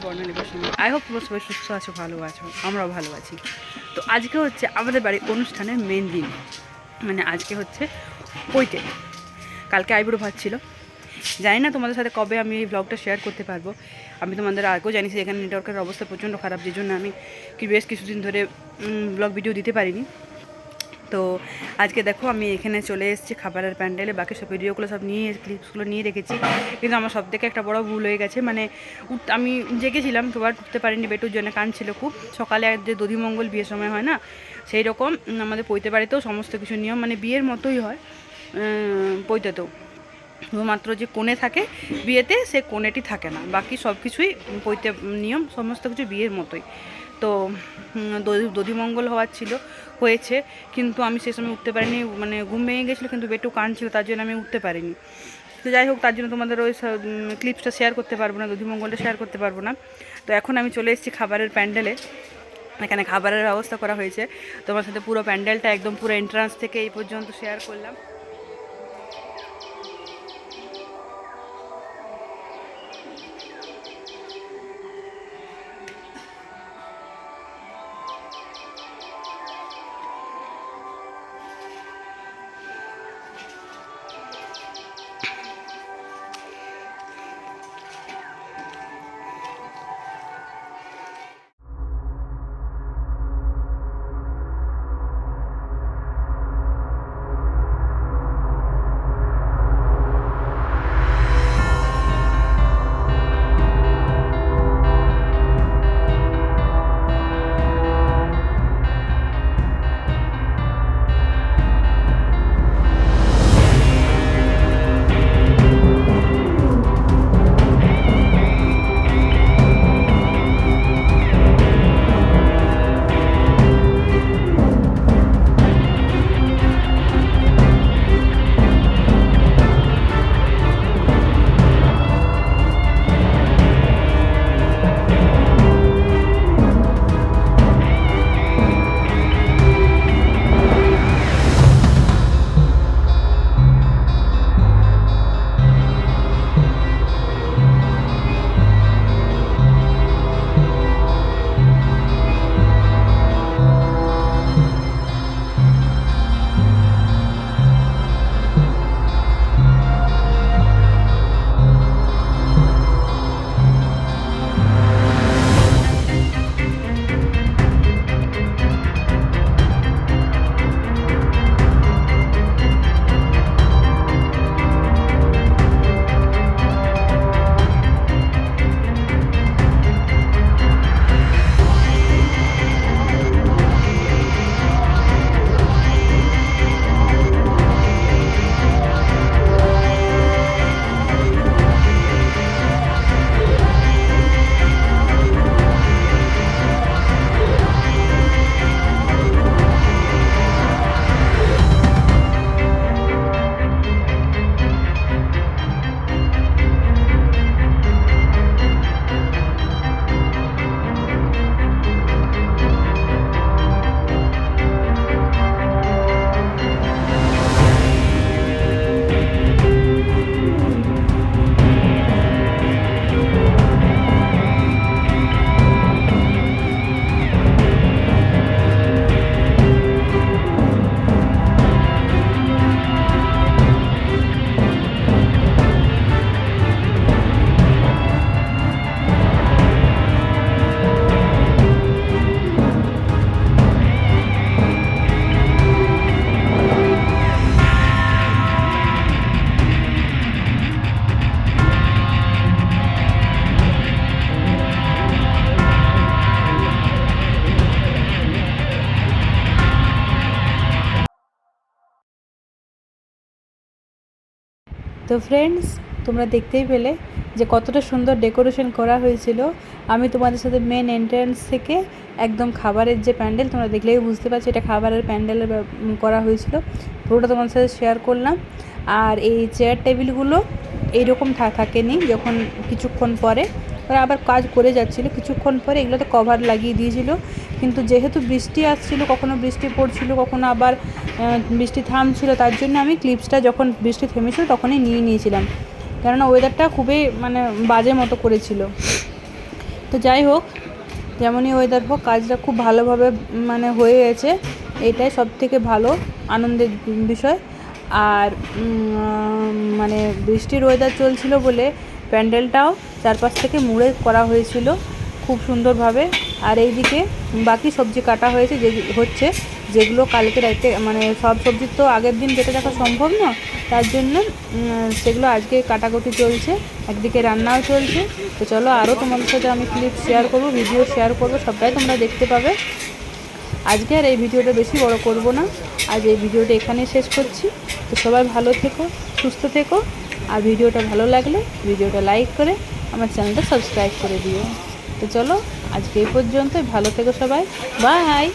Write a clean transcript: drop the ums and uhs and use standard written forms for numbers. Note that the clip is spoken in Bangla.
বর্ণালীর সঙ্গে। আই হোপ তোমরা সবাই সুস্থ আছো, ভালো আছো, আমরাও ভালো আছি। তো আজকে হচ্ছে আমাদের বাড়ির অনুষ্ঠানের মেন দিন, মানে আজকে হচ্ছে পৈতে। কালকে আইবুড়ো ভাত ছিল। জানি না তোমাদের সাথে কবে আমি এই ব্লগটা শেয়ার করতে পারবো। আমি তোমাদের আগেও জানিয়েছি এখানে নেটওয়ার্কের অবস্থা প্রচণ্ড খারাপ, যে জন্য আমি বেশ কিছুদিন ধরে ব্লগ ভিডিও দিতে পারিনি। তো আজকে দেখো আমি এখানে চলে এসেছি খাবারের প্যান্ডেলে, বাকি সব ভিডিওগুলো সব নিয়ে ক্লিপসগুলো নিয়ে রেখেছি। কিন্তু আমার সব থেকে একটা বড় ভুল হয়ে গেছে, মানে আমি জেগেছিলাম তো আর উঠতে পারিনি, বেটুর জন্য কাঁদছিল খুব। সকালে যে দধিমঙ্গল বিয়ের সময় হয় না, সেই রকম আমাদের পৈতে বাড়িতেও সমস্ত কিছু নিয়ম মানে বিয়ের মতোই হয় পৈতেতেও। শুধুমাত্র যে কোণে থাকে বিয়েতে, সে কোণেটি থাকে না, বাকি সব কিছুই পৈতে নিয়ম, সমস্ত কিছু বিয়ের মতোই। তো দধিমঙ্গল হয়েছে, কিন্তু আমি সে সময় উঠতে পারিনি, মানে ঘুম ভেঙে গেছিলো, কিন্তু বেটু কাঁদছিল, তার জন্য আমি উঠতে পারিনি। তো যাই হোক, তার জন্য তোমাদের ওই ক্লিপসটা শেয়ার করতে পারবো না, দধিমঙ্গলটা শেয়ার করতে পারবো না। তো এখন আমি চলে এসেছি খাবারের প্যান্ডেলে। এখানে খাবারের ব্যবস্থা করা হয়েছে, তোমার সাথে পুরো প্যান্ডেলটা একদম পুরো এন্ট্রান্স থেকে এই পর্যন্ত শেয়ার করলাম। তো ফ্রেন্ডস, তোমরা দেখতেই পেলে যে কতটা সুন্দর ডেকোরেশন করা হয়েছিল। আমি তোমাদের সাথে মেন এন্ট্রান্স থেকে একদম খাবারের যে প্যান্ডেল, তোমরা দেখলেই বুঝতে পারছো এটা খাবারের প্যান্ডেল করা হয়েছিল, পুরোটা তোমাদের সাথে শেয়ার করলাম। আর এই চেয়ার টেবিলগুলো এইরকম থাকেনি, যখন কিছুক্ষণ পরে ওরা আবার কাজ করে যাচ্ছিলো, কিছুক্ষণ পরে এগুলোতে কভার লাগিয়ে দিয়েছিল। কিন্তু যেহেতু বৃষ্টি আসছিল, কখনো বৃষ্টি পড়ছিল, কখনো আবার বৃষ্টি থামছিল, তার জন্য আমি ক্লিপসটা যখন বৃষ্টি থেমেছিল তখনই নিয়েছিলাম, কেননা ওয়েদারটা খুবই মানে বাজে মতো করেছিল। তো যাই হোক, যেমনই ওয়েদার হোক, কাজটা খুব ভালোভাবে মানে হয়ে গেছে, এটাই সব থেকে ভালো আনন্দের বিষয়। আর মানে বৃষ্টির ওয়েদার চলছিল বলে প্যান্ডেলটাও চারপাশ থেকে মুড়ে করা হয়েছিল খুব সুন্দরভাবে। আর এইদিকে বাকি সবজি কাটা হয়েছে, যেগুলো কালকে রাতে, মানে সব সবজি তো আগের দিন কেটে রাখা সম্ভব না, তার জন্য সেগুলো আজকে কাটাকুটি চলছে, একদিকে রান্নাও চলছে। তো চলো, আরও তোমাদের সাথে আমি ক্লিপ শেয়ার করবো, ভিডিও শেয়ার করবো, সবটাই তোমরা দেখতে পাবে। আজকে আর এই ভিডিওটা বেশি বড় করব না, আজ এই ভিডিওটা এখানেই শেষ করছি। তো সবাই ভালো থেকো, সুস্থ থেকো, আর ভিডিওটা ভালো লাগলে ভিডিওটা লাইক করে আমার চ্যানেলটা সাবস্ক্রাইব করে দিও। তো চলো, আজকে এই পর্যন্তই, ভালো থেকো সবাই, বাই।